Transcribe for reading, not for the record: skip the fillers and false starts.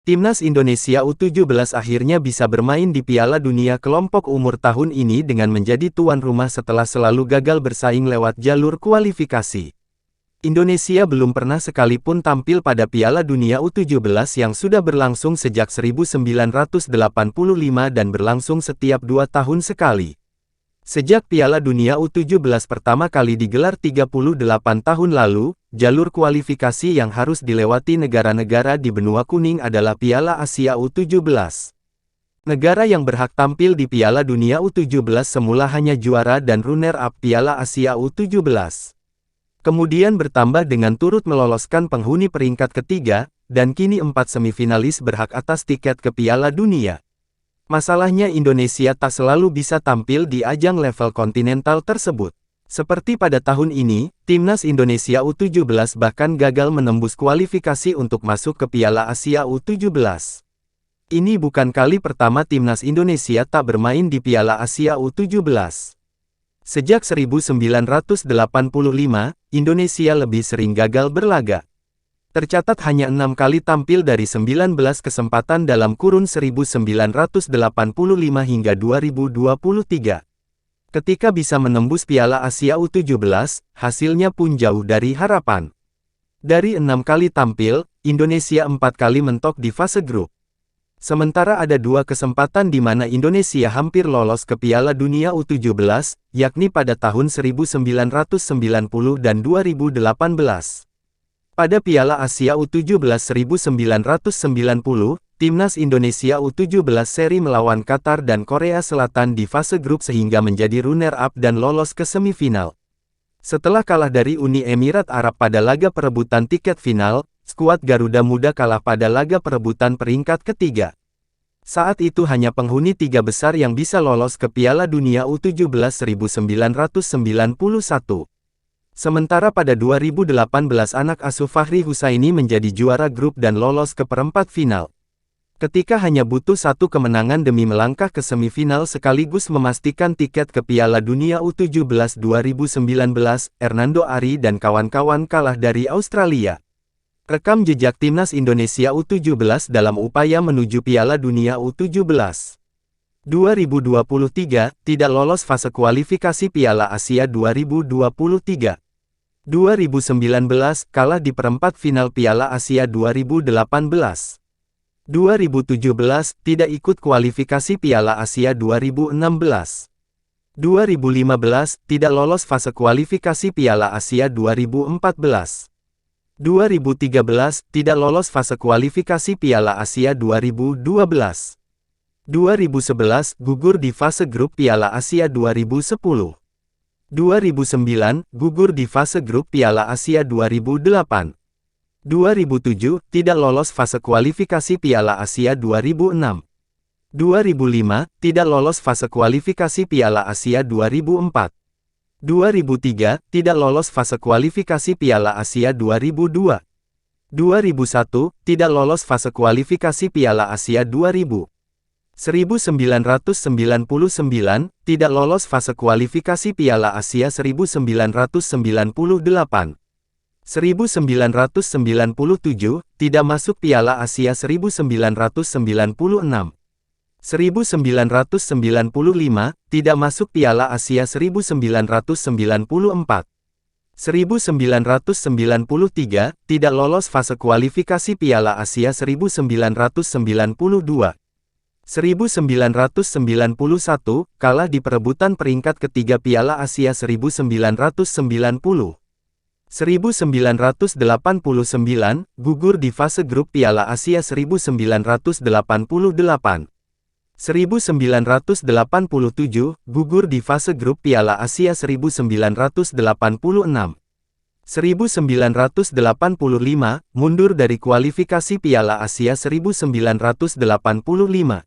Timnas Indonesia U17 akhirnya bisa bermain di Piala Dunia kelompok umur tahun ini dengan menjadi tuan rumah setelah selalu gagal bersaing lewat jalur kualifikasi. Indonesia belum pernah sekalipun tampil pada Piala Dunia U17 yang sudah berlangsung sejak 1985 dan berlangsung setiap 2 tahun sekali. Sejak Piala Dunia U17 pertama kali digelar 38 tahun lalu, jalur kualifikasi yang harus dilewati negara-negara di benua kuning adalah Piala Asia U17. Negara yang berhak tampil di Piala Dunia U17 semula hanya juara dan runner-up Piala Asia U17. Kemudian bertambah dengan turut meloloskan penghuni peringkat ketiga, dan kini 4 semifinalis berhak atas tiket ke Piala Dunia. Masalahnya Indonesia tak selalu bisa tampil di ajang level kontinental tersebut. Seperti pada tahun ini, Timnas Indonesia U17 bahkan gagal menembus kualifikasi untuk masuk ke Piala Asia U17. Ini bukan kali pertama Timnas Indonesia tak bermain di Piala Asia U17. Sejak 1985, Indonesia lebih sering gagal berlaga. Tercatat hanya 6 kali tampil dari 19 kesempatan dalam kurun 1985 hingga 2023. Ketika bisa menembus Piala Asia U17, hasilnya pun jauh dari harapan. Dari 6 kali tampil, Indonesia 4 kali mentok di fase grup. Sementara ada 2 kesempatan di mana Indonesia hampir lolos ke Piala Dunia U17, yakni pada tahun 1990 dan 2018. Pada Piala Asia U17 1990, Timnas Indonesia U17 seri melawan Qatar dan Korea Selatan di fase grup sehingga menjadi runner-up dan lolos ke semifinal. Setelah kalah dari Uni Emirat Arab pada laga perebutan tiket final, skuad Garuda Muda kalah pada laga perebutan peringkat ketiga. Saat itu hanya penghuni 3 besar yang bisa lolos ke Piala Dunia U17 1991. Sementara pada 2018 anak asuh Fahri Husaini menjadi juara grup dan lolos ke perempat final. Ketika hanya butuh 1 kemenangan demi melangkah ke semifinal sekaligus memastikan tiket ke Piala Dunia U17 2019, Hernando Ari dan kawan-kawan kalah dari Australia. Rekam jejak Timnas Indonesia U17 dalam upaya menuju Piala Dunia U17. 2023, tidak lolos fase kualifikasi Piala Asia 2023. 2019, kalah di perempat final Piala Asia 2018. 2017, tidak ikut kualifikasi Piala Asia 2016. 2015, tidak lolos fase kualifikasi Piala Asia 2014. 2013, tidak lolos fase kualifikasi Piala Asia 2012. 2011, gugur di fase grup Piala Asia 2010. 2009, gugur di fase grup Piala Asia 2008. 2007, tidak lolos fase kualifikasi Piala Asia 2006. 2005, tidak lolos fase kualifikasi Piala Asia 2004. 2003, tidak lolos fase kualifikasi Piala Asia 2002. 2001, tidak lolos fase kualifikasi Piala Asia 2000. 1999, tidak lolos fase kualifikasi Piala Asia 1998. 1997, tidak masuk Piala Asia 1996. 1995, tidak masuk Piala Asia 1994. 1993, tidak lolos fase kualifikasi Piala Asia 1992. 1991, kalah di perebutan peringkat ketiga Piala Asia 1990. 1989, gugur di fase grup Piala Asia 1988. 1987, gugur di fase grup Piala Asia 1986. 1985, mundur dari kualifikasi Piala Asia 1985.